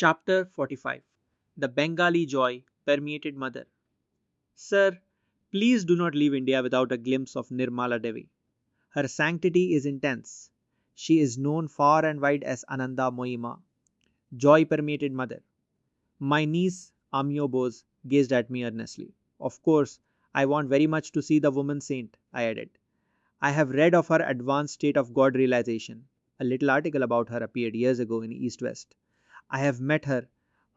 Chapter 45. The Bengali Joy Permeated Mother. Sir, please do not leave India without a glimpse of Nirmala Devi. Her sanctity is intense. She is known far and wide as Ananda Moima, Joy Permeated Mother. My niece, Amio Bose, gazed at me earnestly. Of course, I want very much to see the woman saint, I added. I have read of her advanced state of God realization. A little article about her appeared years ago in East West. I have met her,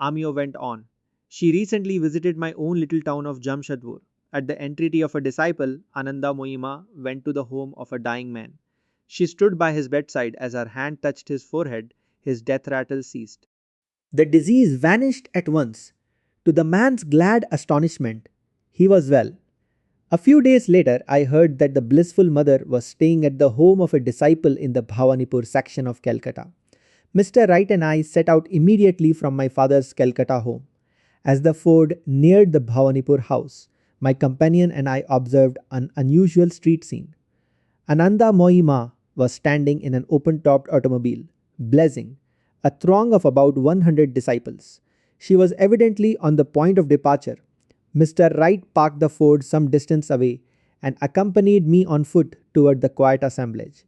Amio went on. She recently visited my own little town of Jamshedpur. At the entreaty of a disciple, Ananda Moima went to the home of a dying man. She stood by his bedside as her hand touched his forehead, his death rattle ceased. The disease vanished at once. To the man's glad astonishment, he was well. A few days later, I heard that the blissful mother was staying at the home of a disciple in the Bhawanipur section of Calcutta. Mr. Wright and I set out immediately from my father's Calcutta home. As the ford neared the Bhawanipur house, my companion and I observed an unusual street scene. Ananda Moima was standing in an open-topped automobile, blessing a throng of about 100 disciples. She was evidently on the point of departure. Mr. Wright parked the Ford some distance away and accompanied me on foot toward the quiet assemblage.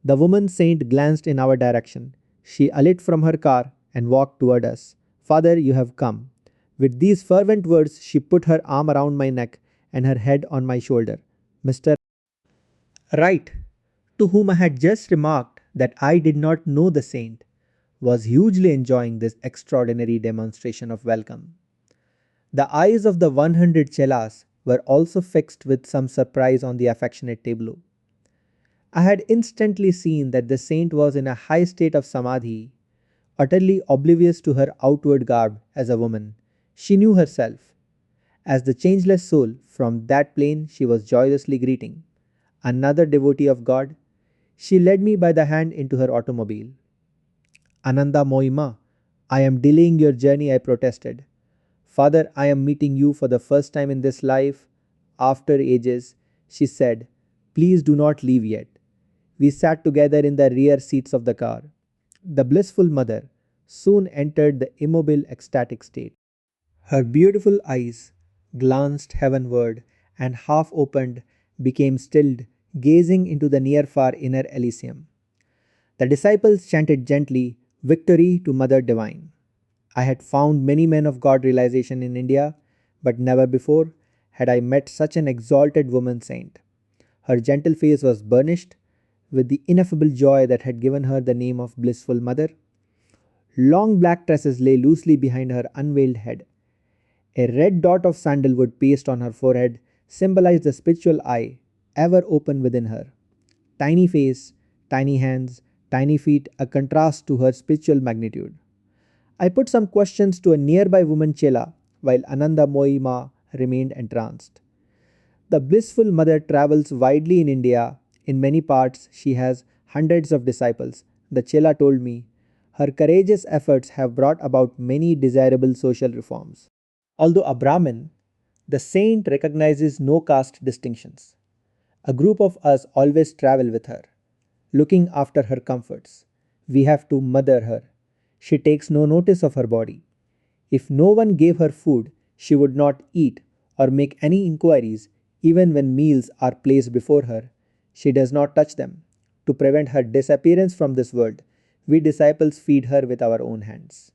The woman saint glanced in our direction. She alighted from her car and walked toward us. Father, you have come. With these fervent words, she put her arm around my neck and her head on my shoulder. Mr. Wright, to whom I had just remarked that I did not know the saint, was hugely enjoying this extraordinary demonstration of welcome. The eyes of the 100 chelas were also fixed with some surprise on the affectionate tableau. I had instantly seen that the saint was in a high state of samadhi, utterly oblivious to her outward garb as a woman. She knew herself. As the changeless soul, from that plane she was joyously greeting another devotee of God. She led me by the hand into her automobile. Ananda Moima, I am delaying your journey, I protested. Father, I am meeting you for the first time in this life. After ages, she said, please do not leave yet. We sat together in the rear seats of the car. The blissful mother soon entered the immobile ecstatic state. Her beautiful eyes glanced heavenward and half opened became stilled, gazing into the near far inner Elysium. The disciples chanted gently, Victory to Mother Divine. I had found many men of God realization in India, but never before had I met such an exalted woman saint. Her gentle face was burnished with the ineffable joy that had given her the name of blissful mother. Long black tresses lay loosely behind her unveiled head. A red dot of sandalwood paste on her forehead symbolized the spiritual eye ever open within her. Tiny face, tiny hands, tiny feet, a contrast to her spiritual magnitude. I put some questions to a nearby woman chela while Ananda Moima remained entranced. The blissful mother travels widely in India. In many parts, she has hundreds of disciples. The chela told me her courageous efforts have brought about many desirable social reforms. Although a Brahmin, the saint recognizes no caste distinctions. A group of us always travel with her, looking after her comforts. We have to mother her. She takes no notice of her body. If no one gave her food, she would not eat or make any inquiries. Even when meals are placed before her, she does not touch them. To prevent her disappearance from this world, we disciples feed her with our own hands.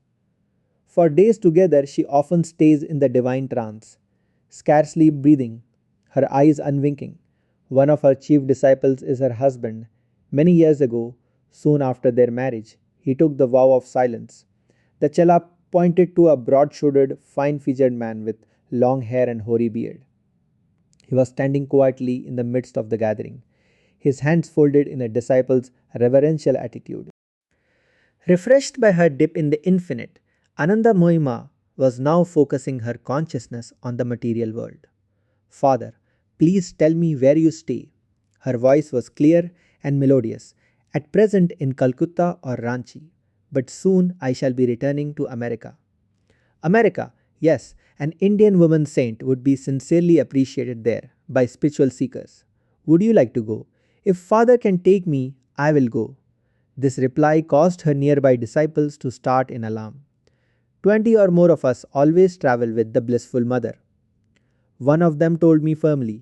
For days together, she often stays in the divine trance, scarcely breathing, her eyes unwinking. One of her chief disciples is her husband. Many years ago, soon after their marriage, he took the vow of silence. The chela pointed to a broad-shouldered, fine-featured man with long hair and hoary beard. He was standing quietly in the midst of the gathering, his hands folded in a disciple's reverential attitude. Refreshed by her dip in the infinite, Ananda Moima was now focusing her consciousness on the material world. Father, please tell me where you stay. Her voice was clear and melodious, at present in Calcutta or Ranchi, but soon I shall be returning to America. America, yes, an Indian woman saint would be sincerely appreciated there by spiritual seekers. Would you like to go? If Father can take me, I will go. This reply caused her nearby disciples to start in alarm. 20 or more of us always travel with the blissful mother. One of them told me firmly,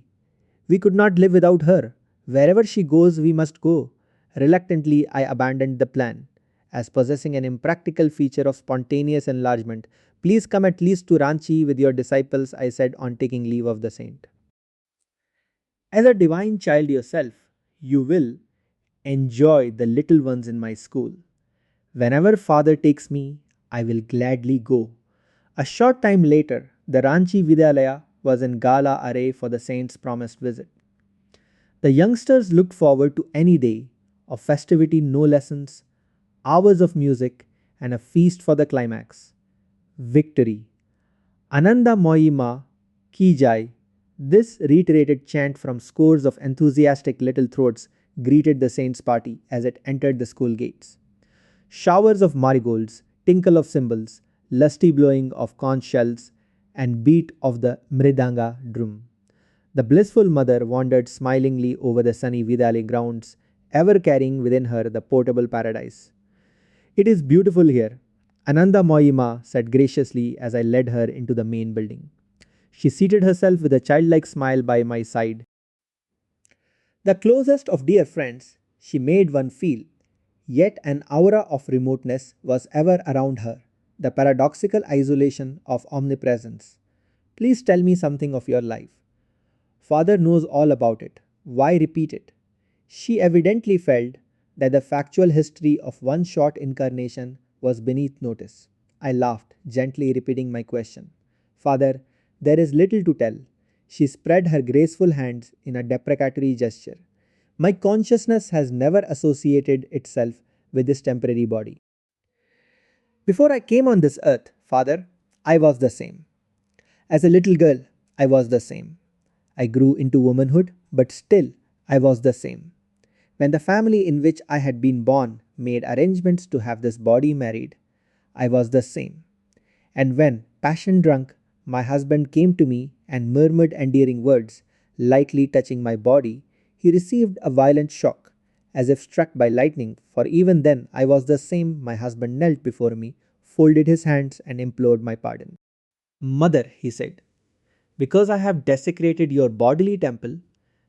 "We could not live without her. Wherever she goes, we must go." Reluctantly, I abandoned the plan. As possessing an impractical feature of spontaneous enlargement, "Please come at least to Ranchi with your disciples," I said on taking leave of the saint. As a divine child yourself, you will enjoy the little ones in my school. Whenever father takes me, I will gladly go. A short time later, the Ranchi Vidyalaya was in gala array for the saint's promised visit. The youngsters looked forward to any day of festivity, no lessons, hours of music, and a feast for the climax. Victory. Ananda Moyima Ki Jai. This reiterated chant from scores of enthusiastic little throats greeted the saint's party as it entered the school gates. Showers of marigolds, tinkle of cymbals, lusty blowing of conch shells, and beat of the mridanga drum. The blissful mother wandered smilingly over the sunny Vidali grounds, ever carrying within her the portable paradise. "It is beautiful here," Ananda Moyima said graciously as I led her into the main building. She seated herself with a childlike smile by my side. The closest of dear friends, she made one feel, yet an aura of remoteness was ever around her, the paradoxical isolation of omnipresence. "Please tell me something of your life." "Father knows all about it. Why repeat it?" She evidently felt that the factual history of one short incarnation was beneath notice. I laughed, gently repeating my question. "Father, there is little to tell." She spread her graceful hands in a deprecatory gesture. "My consciousness has never associated itself with this temporary body. Before I came on this earth, Father, I was the same. As a little girl, I was the same. I grew into womanhood, but still I was the same. When the family in which I had been born made arrangements to have this body married, I was the same. And when, passion drunk, my husband came to me and murmured endearing words, lightly touching my body, he received a violent shock, as if struck by lightning, for even then I was the same. My husband knelt before me, folded his hands, and implored my pardon. "Mother," he said, "because I have desecrated your bodily temple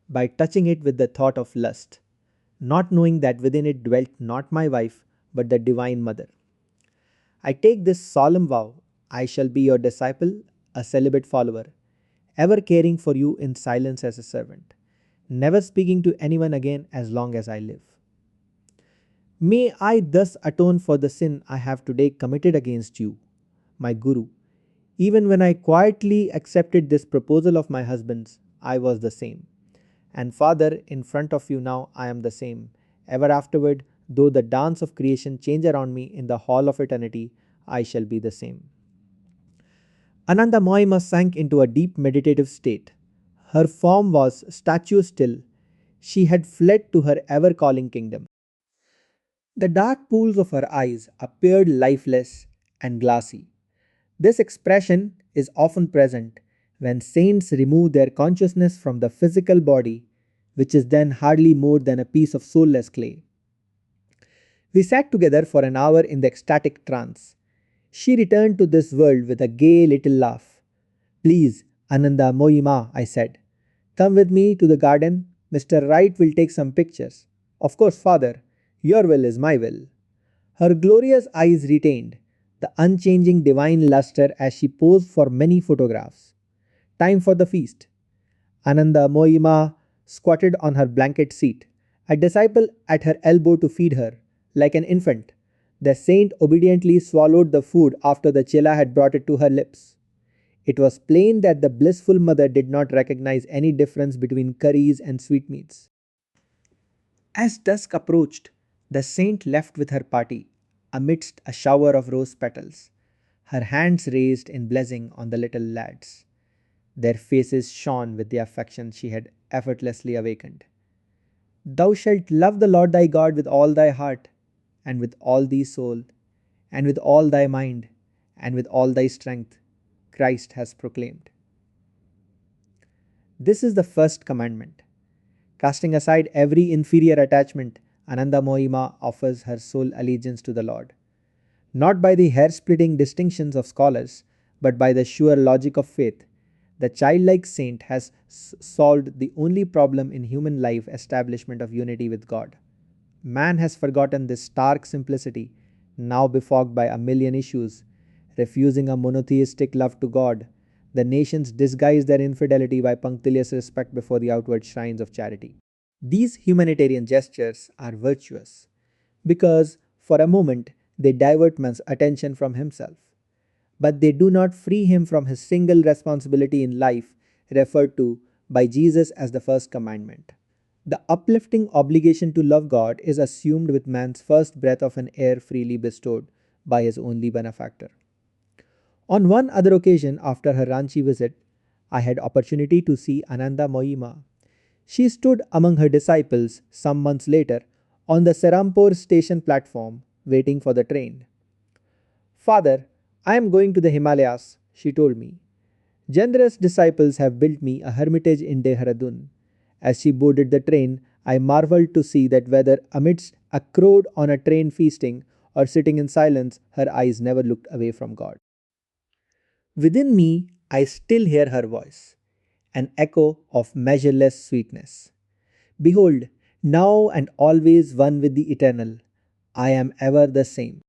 by touching it with the thought of lust, not knowing that within it dwelt not my wife, but the Divine Mother. I take this solemn vow, I shall be your disciple, a celibate follower, ever caring for you in silence as a servant, never speaking to anyone again as long as I live. May I thus atone for the sin I have today committed against you, my Guru. Even when I quietly accepted this proposal of my husband's, I was the same. And Father, in front of you now, I am the same. Ever afterward, though the dance of creation change around me in the hall of eternity, I shall be the same." Ananda Moima sank into a deep meditative state. Her form was statue still. She had fled to her ever calling kingdom. The dark pools of her eyes appeared lifeless and glassy. This expression is often present when saints remove their consciousness from the physical body, which is then hardly more than a piece of soulless clay. We sat together for an hour in the ecstatic trance. She returned to this world with a gay little laugh. "Please, Ananda Moyima," I said, "come with me to the garden. Mr. Wright will take some pictures." "Of course, Father. Your will is my will." Her glorious eyes retained the unchanging divine luster as she posed for many photographs. Time for the feast. Ananda Moyima squatted on her blanket seat, a disciple at her elbow to feed her, like an infant. The saint obediently swallowed the food after the chela had brought it to her lips. It was plain that the blissful mother did not recognize any difference between curries and sweetmeats. As dusk approached, the saint left with her party, amidst a shower of rose petals, her hands raised in blessing on the little lads. Their faces shone with the affection she had effortlessly awakened. "Thou shalt love the Lord thy God with all thy heart, and with all thy soul, and with all thy mind, and with all thy strength," Christ has proclaimed. This is the first commandment. Casting aside every inferior attachment, Ananda Moima offers her sole allegiance to the Lord. not by the hair splitting distinctions of scholars, but by the sure logic of faith. The childlike saint has solved the only problem in human life, establishment of unity with God. Man has forgotten this stark simplicity, now befogged by a million issues, refusing a monotheistic love to God. The nations disguise their infidelity by punctilious respect before the outward shrines of charity. These humanitarian gestures are virtuous because, for a moment, they divert man's attention from himself. But they do not free him from his single responsibility in life, referred to by Jesus as the first commandment. The uplifting obligation to love God is assumed with man's first breath of an air freely bestowed by his only benefactor. On one other occasion after her Ranchi visit, I had opportunity to see Ananda Moima. She stood among her disciples some months later on the Serampore station platform waiting for the train. Father, I am going to the Himalayas, she told me. Generous disciples have built me a hermitage in Dehradun. As she boarded the train, I marveled to see that whether amidst a crowd on a train feasting or sitting in silence, her eyes never looked away from God. Within me, I still hear her voice, an echo of measureless sweetness. Behold, now and always one with the eternal, I am ever the same.